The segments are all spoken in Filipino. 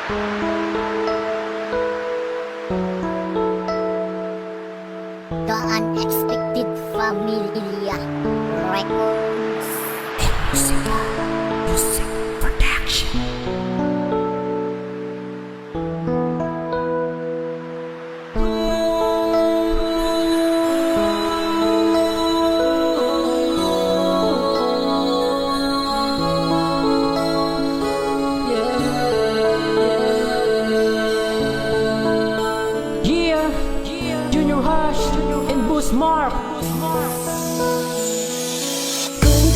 The Unexpected Familia Records. Music Production. Junior Hush and Boost Mark. Kung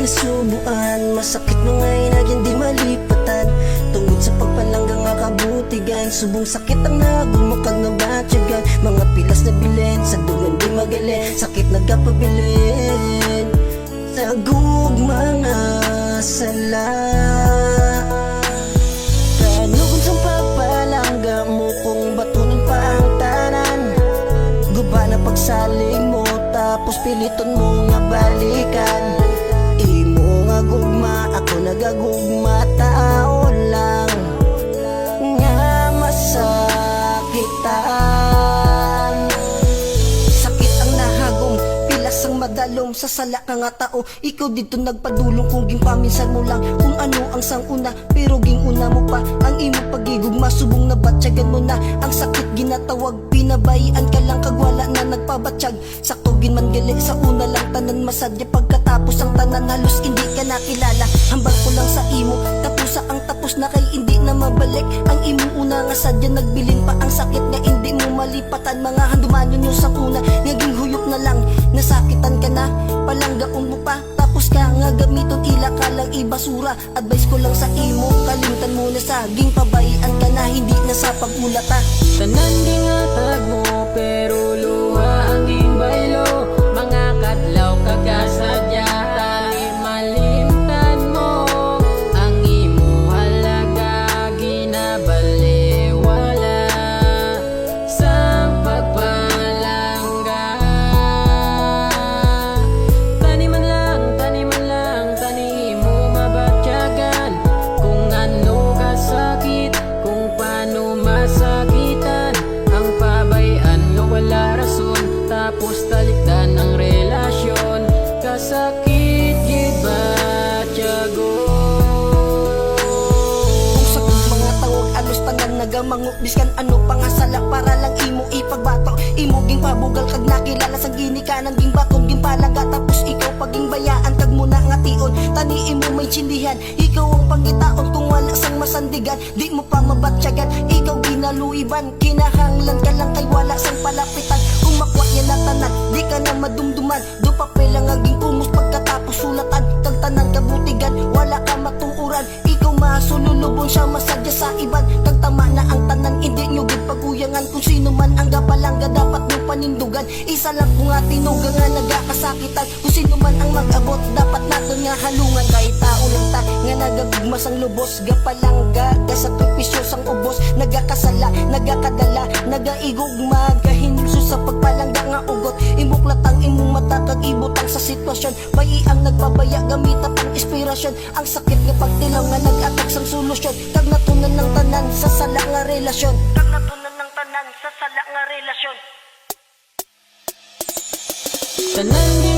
subuan, masakit mo nga'y naging di malipatan. Tungod sa pagpalanggang nga kabutigan, subong sakit ang nagumukag na batyagan. Mga pilas na bilin, sa dungan di magaling, sakit nagkapabilin sa gugmang sala. Kanugod sa pagpalangga mo, kung batunin pa ang tanan, guba na pagsaling mo, tapos piliton mo nga balikan. Imo nga gugma, ako nagagugma, tao lang nga masakitan. Sakit ang nahagong, pilas ang madalom, sa sala ka nga tao, ikaw dito nagpadulong. Kung gimpaminsan mo lang kung ano ang sanguna, pero ginguna mo pa ang imo pagigugma. Subong na batyagan mo na ang sakit ginatawag, pinabayian ka lang kagwala na nagpabatsyag. Sakto ginman gali sa una lang tanan masadya, pagkatapos ang tanan halos hindi ka nakilala. Hambal ko lang sa imo, tapos ang tapos na kay hindi na mabalik. Ang imo una nga sadya nagbilin pa ang sakit nga hindi mo malipatan. Mga handumanon nyo sa una, naging huyop na lang, nasakitan ka na, palanggaon mo pa, tapos ka nga gamiton ila ka lang ibasura. Advice ko lang sa imo, kalimtan mo na saging, pabayian ka na hindi na sa pagulata. Tanan di nga tag mo, pero luha ang gimbaylo. Mga kadlaw kagasadya, tali malimtan mo. Ang imo halaga, ginabaliwala sang pagpalangga. Taniman lang, tani mo mabatyagan. Kung ano kasakit, kung paano masakitan. Ang pabayan nga wala rason, tapos talikdan ang relasyon. Kasakit giba tiyago. Kung sa mga tawag alos tanan nagamangok, biskan ano pangasala para lang imo ipagbato. Imo ging pabugal kag nakilala sa ginikanan, ging baton ging palaga, tapos ikaw paging bayaan kag muna nga tion. Tani imo may tsindihan, ikaw ang pangitaon kung wala sang masandigan. Di mo pa mabatyagan, ikaw ginaluiban, kinahanglan ka lang kay wala sang palapitan. Kung makwat yan na tanan, di ka na madumduman, do papel lang aging pumus pagkatapos sulatan. Kag tanan kabutigan, wala ka matuuran, ikaw masululubon siya masadya sa iban. Kag tama na ang tanan, hindi nyo gipag-uyangan. Kung sino man ang gapalangga, dapat nyo panindugan. Isa lang kung nga tinuga nga nagakasakitan, kung sino man ang mag-abot, dapat nato nga halungan. Kahit tao lang ta, nga nagagugmas ang lubos, gapalangga, gasakripisyo sang ubos. Nagakasala, nagakadala, nagaigugma, gahinulso sa pagpalangga nga ugot. Imuklat ang imong mata, kag ibutang sa sitwasyon. Bayi ang nagpabaya, gamita pang inspirasyon. Ang sakit nga pagtilaw nga nag-atak sang solusyon. Kag natunan ng tanan sa sala nga relasyon. Kag natunan ng tanan sa sala nga relasyon. Tanan di